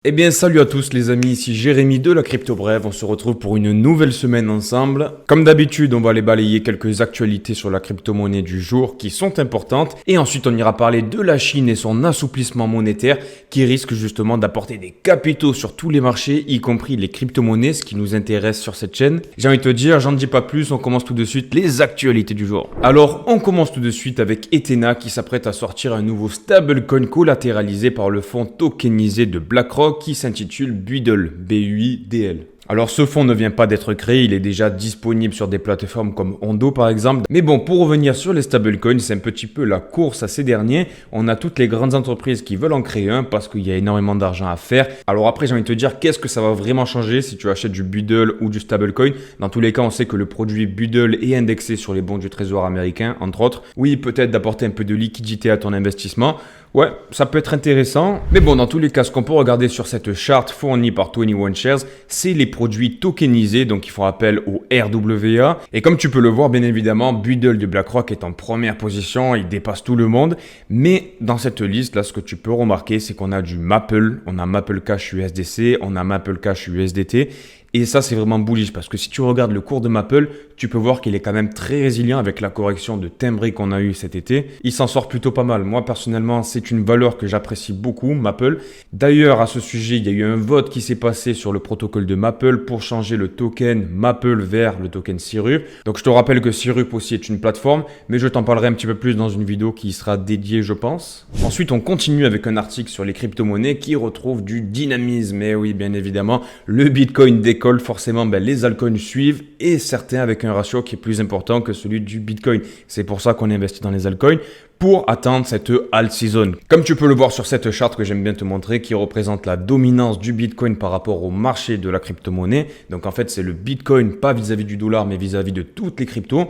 Eh bien salut à tous les amis, ici Jérémy de la Crypto Brève, on se retrouve pour une nouvelle semaine ensemble. Comme d'habitude, on va aller balayer quelques actualités sur la crypto-monnaie du jour qui sont importantes et ensuite on ira parler de la Chine et son assouplissement monétaire qui risque justement d'apporter des capitaux sur tous les marchés, y compris les crypto-monnaies, ce qui nous intéresse sur cette chaîne. J'ai envie de te dire, j'en dis pas plus, on commence tout de suite les actualités du jour. Alors on commence tout de suite avec Ethena qui s'apprête à sortir un nouveau stablecoin collatéralisé par le fonds tokenisé de BlackRock qui s'intitule Buidl, B-U-I-D-L. Alors ce fonds ne vient pas d'être créé, il est déjà disponible sur des plateformes comme Ondo par exemple. Mais bon, pour revenir sur les stablecoins, c'est un petit peu la course à ces derniers. On a toutes les grandes entreprises qui veulent en créer un parce qu'il y a énormément d'argent à faire. Alors après, j'ai envie de te dire, qu'est-ce que ça va vraiment changer si tu achètes du Buidl ou du stablecoin? Dans tous les cas, on sait que le produit Buidl est indexé sur les bons du trésor américain, entre autres. Oui, peut-être d'apporter un peu de liquidité à ton investissement. Ouais, ça peut être intéressant. Mais bon, dans tous les cas, ce qu'on peut regarder sur cette charte fournie par 21 Shares, c'est les produits tokenisés, donc ils font appel au RWA. Et comme tu peux le voir, bien évidemment, Buidl de BlackRock est en première position, il dépasse tout le monde. Mais dans cette liste, là, ce que tu peux remarquer, c'est qu'on a du Maple, on a Maple Cash USDC, on a Maple Cash USDT. Et ça, c'est vraiment bullish parce que si tu regardes le cours de Maple, tu peux voir qu'il est quand même très résilient avec la correction de timbré qu'on a eu cet été. Il s'en sort plutôt pas mal. Moi, personnellement, c'est une valeur que j'apprécie beaucoup, Maple. D'ailleurs, à ce sujet, il y a eu un vote qui s'est passé sur le protocole de Maple pour changer le token Maple vers le token Syrup. Donc, je te rappelle que Syrup aussi est une plateforme, mais je t'en parlerai un petit peu plus dans une vidéo qui sera dédiée, je pense. Ensuite, on continue avec un article sur les crypto-monnaies qui retrouve du dynamisme. Et oui, bien évidemment, le Bitcoin décolle. Forcément, les altcoins suivent et certains avec un ratio qui est plus important que celui du Bitcoin. C'est pour ça qu'on investit dans les altcoins pour atteindre cette alt season. Comme tu peux le voir sur cette charte que j'aime bien te montrer, qui représente la dominance du Bitcoin par rapport au marché de la crypto-monnaie. Donc en fait, c'est le Bitcoin, pas vis-à-vis du dollar, mais vis-à-vis de toutes les cryptos.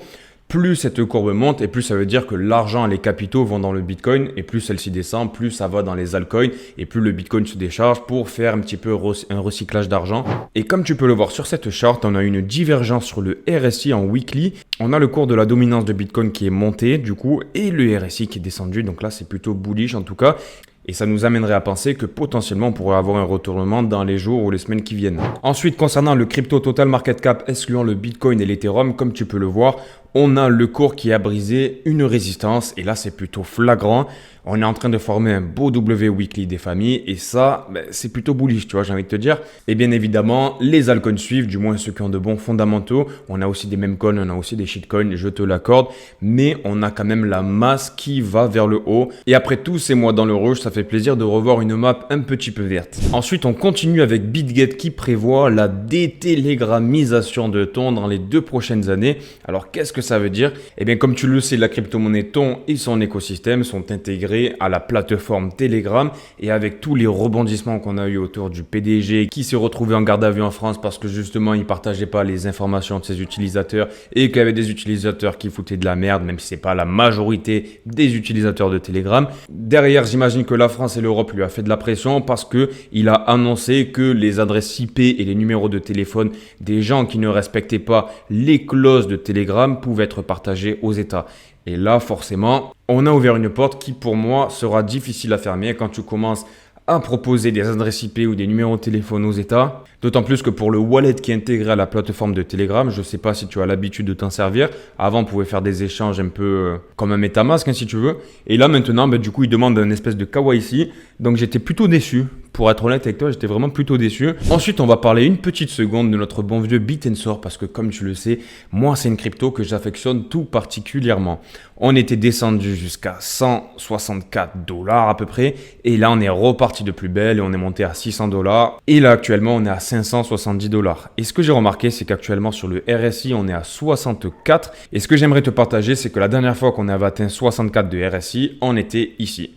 Plus cette courbe monte et plus ça veut dire que l'argent et les capitaux vont dans le Bitcoin et plus celle-ci descend, plus ça va dans les altcoins et plus le Bitcoin se décharge pour faire un petit peu un recyclage d'argent. Et comme tu peux le voir sur cette charte, on a une divergence sur le RSI en weekly. On a le cours de la dominance de Bitcoin qui est monté du coup et le RSI qui est descendu. Donc là, c'est plutôt bullish en tout cas. Et ça nous amènerait à penser que potentiellement on pourrait avoir un retournement dans les jours ou les semaines qui viennent. Ensuite, concernant le crypto total market cap excluant le Bitcoin et l'Ethereum, comme tu peux le voir, on a le cours qui a brisé une résistance et là c'est plutôt flagrant. On est en train de former un beau W weekly des familles et ça c'est plutôt bullish, tu vois, j'ai envie de te dire. Et bien évidemment, les altcoins suivent, du moins ceux qui ont de bons fondamentaux. On a aussi des memecoins, on a aussi des shitcoins, je te l'accorde, mais on a quand même la masse qui va vers le haut. Et après tous ces mois dans le rouge, ça fait plaisir de revoir une map un petit peu verte. Ensuite, on continue avec BitGet qui prévoit la détélégramisation de Ton dans les 2 prochaines années. Alors qu'est-ce que ça veut dire? Eh bien, comme tu le sais, la crypto-monnaie Ton et son écosystème sont intégrés à la plateforme Telegram et avec tous les rebondissements qu'on a eu autour du PDG qui s'est retrouvé en garde à vue en France parce que justement, il partageait pas les informations de ses utilisateurs et qu'il y avait des utilisateurs qui foutaient de la merde, même si c'est pas la majorité des utilisateurs de Telegram. Derrière, j'imagine que la France et l'Europe lui a fait de la pression parce que il a annoncé que les adresses IP et les numéros de téléphone des gens qui ne respectaient pas les clauses de Telegram pouvaient être partagés aux États. Et là, forcément, on a ouvert une porte qui, pour moi, sera difficile à fermer quand tu commences à proposer des adresses IP ou des numéros de téléphone aux États. D'autant plus que pour le wallet qui est intégré à la plateforme de Telegram, je ne sais pas si tu as l'habitude de t'en servir. Avant, on pouvait faire des échanges un peu comme un MetaMask, si tu veux. Et là, maintenant, du coup, ils demandent un espèce de KYC. Donc, j'étais plutôt déçu. Pour être honnête avec toi, j'étais vraiment plutôt déçu. Ensuite, on va parler une petite seconde de notre bon vieux Bit&Swap parce que comme tu le sais, moi, c'est une crypto que j'affectionne tout particulièrement. On était descendu jusqu'à 164 $ à peu près. Et là, on est reparti de plus belle et on est monté à 600 $. Et là, actuellement, on est à 570 $. Et ce que j'ai remarqué, c'est qu'actuellement, sur le RSI, on est à 64. Et ce que j'aimerais te partager, c'est que la dernière fois qu'on avait atteint 64 de RSI, on était ici.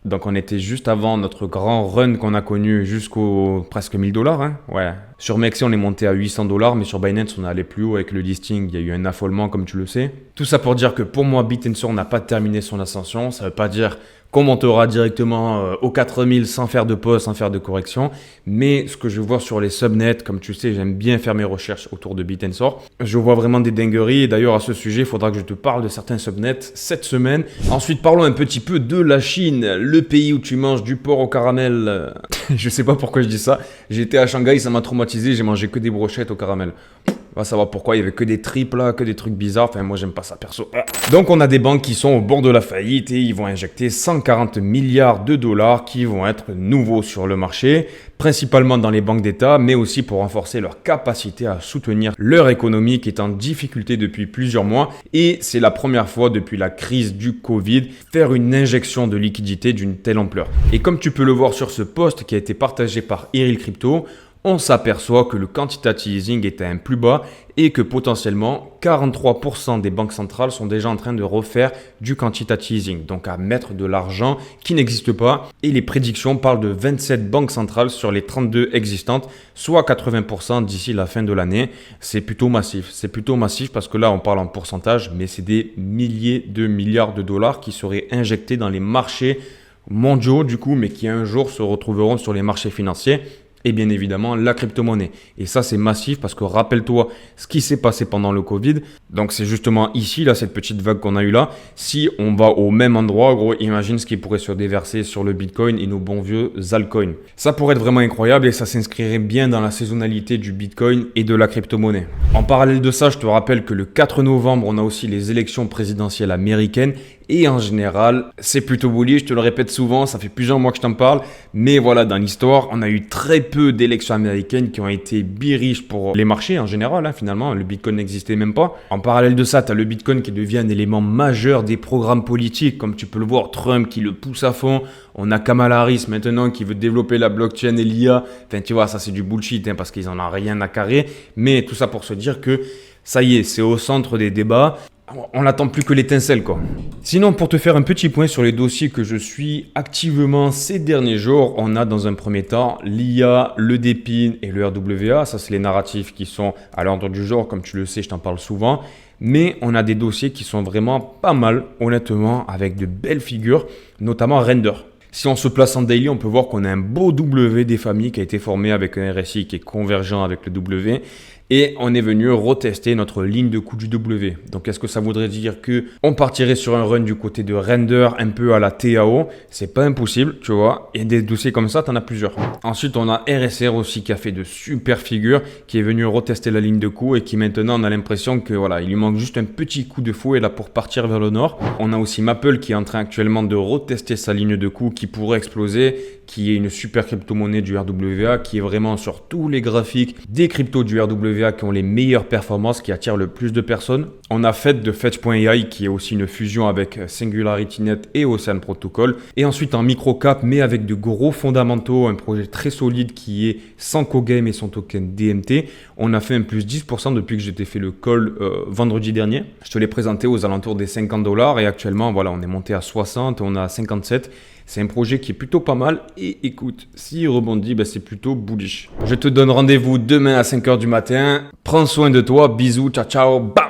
Donc on était juste avant notre grand run qu'on a connu jusqu'au presque 1000 $. Hein. Ouais. Sur Mexi, on est monté à 800 $, mais sur Binance, on est allé plus haut avec le listing. Il y a eu un affolement, comme tu le sais. Tout ça pour dire que pour moi, Bit&Swap n'a pas terminé son ascension. Ça ne veut pas dire qu'on montera directement aux 4000 sans faire de pause, sans faire de correction. Mais ce que je vois sur les subnets, comme tu sais, j'aime bien faire mes recherches autour de Bit&Sort. Je vois vraiment des dingueries. Et d'ailleurs, à ce sujet, il faudra que je te parle de certains subnets cette semaine. Ensuite, parlons un petit peu de la Chine, le pays où tu manges du porc au caramel. Je sais pas pourquoi je dis ça. J'étais à Shanghai, ça m'a traumatisé. J'ai mangé que des brochettes au caramel. On va savoir pourquoi, il y avait que des tripes là, que des trucs bizarres. Enfin, moi, j'aime pas ça perso. Donc, on a des banques qui sont au bord de la faillite et ils vont injecter 140 milliards de dollars qui vont être nouveaux sur le marché, principalement dans les banques d'État, mais aussi pour renforcer leur capacité à soutenir leur économie qui est en difficulté depuis plusieurs mois. Et c'est la première fois depuis la crise du Covid faire une injection de liquidité d'une telle ampleur. Et comme tu peux le voir sur ce post qui a été partagé par Eril Crypto, on s'aperçoit que le quantitative easing est à un plus bas et que potentiellement 43% des banques centrales sont déjà en train de refaire du quantitative easing, donc à mettre de l'argent qui n'existe pas. Et les prédictions parlent de 27 banques centrales sur les 32 existantes, soit 80% d'ici la fin de l'année. C'est plutôt massif. C'est plutôt massif parce que là, on parle en pourcentage, mais c'est des milliers de milliards de dollars qui seraient injectés dans les marchés mondiaux du coup, mais qui un jour se retrouveront sur les marchés financiers. Et bien évidemment, la crypto-monnaie. Et ça, c'est massif parce que rappelle-toi ce qui s'est passé pendant le Covid. Donc, c'est justement ici, là, cette petite vague qu'on a eue là. Si on va au même endroit, gros, imagine ce qui pourrait se déverser sur le Bitcoin et nos bons vieux altcoins. Ça pourrait être vraiment incroyable et ça s'inscrirait bien dans la saisonnalité du Bitcoin et de la crypto-monnaie. En parallèle de ça, je te rappelle que le 4 novembre, on a aussi les élections présidentielles américaines. Et en général, c'est plutôt bullish, je te le répète souvent, ça fait plusieurs mois que je t'en parle. Mais voilà, dans l'histoire, on a eu très peu d'élections américaines qui ont été bearish pour les marchés en général. Finalement, le Bitcoin n'existait même pas. En parallèle de ça, tu as le Bitcoin qui devient un élément majeur des programmes politiques. Comme tu peux le voir, Trump qui le pousse à fond. On a Kamala Harris maintenant qui veut développer la blockchain et l'IA. Enfin, tu vois, ça c'est du bullshit parce qu'ils n'en ont rien à carrer. Mais tout ça pour se dire que ça y est, c'est au centre des débats. On n'attend plus que l'étincelle, quoi. Sinon, pour te faire un petit point sur les dossiers que je suis activement ces derniers jours, on a dans un premier temps l'IA, le DePIN et le RWA. Ça, c'est les narratifs qui sont à l'ordre du jour. Comme tu le sais, je t'en parle souvent. Mais on a des dossiers qui sont vraiment pas mal, honnêtement, avec de belles figures, notamment Render. Si on se place en daily, on peut voir qu'on a un beau W des familles qui a été formé avec un RSI qui est convergent avec le W. Et on est venu retester notre ligne de coup du W. Donc, est-ce que ça voudrait dire qu'on partirait sur un run du côté de Render un peu à la TAO? C'est pas impossible, tu vois. Et des dossiers comme ça, tu en as plusieurs. Ensuite, on a RSR aussi qui a fait de super figures, qui est venu retester la ligne de coup et qui maintenant, on a l'impression que voilà, il lui manque juste un petit coup de fouet là pour partir vers le nord. On a aussi Maple qui est en train actuellement de retester sa ligne de coup qui pourrait exploser, qui est une super crypto-monnaie du RWA, qui est vraiment sur tous les graphiques des cryptos du RWA qui ont les meilleures performances, qui attirent le plus de personnes. On a Fetch de Fetch.ai qui est aussi une fusion avec SingularityNet et Ocean Protocol. Et ensuite en microcap, mais avec de gros fondamentaux, un projet très solide qui est sans Cogame et son token DMT. On a fait un plus 10% depuis que j'ai fait le call vendredi dernier. Je te l'ai présenté aux alentours des $50 et actuellement, voilà, on est monté à 60, on a 57. C'est un projet qui est plutôt pas mal et écoute, s'il rebondit, c'est plutôt bullish. Je te donne rendez-vous demain à 5h du matin. Prends soin de toi, bisous, ciao ciao, bam!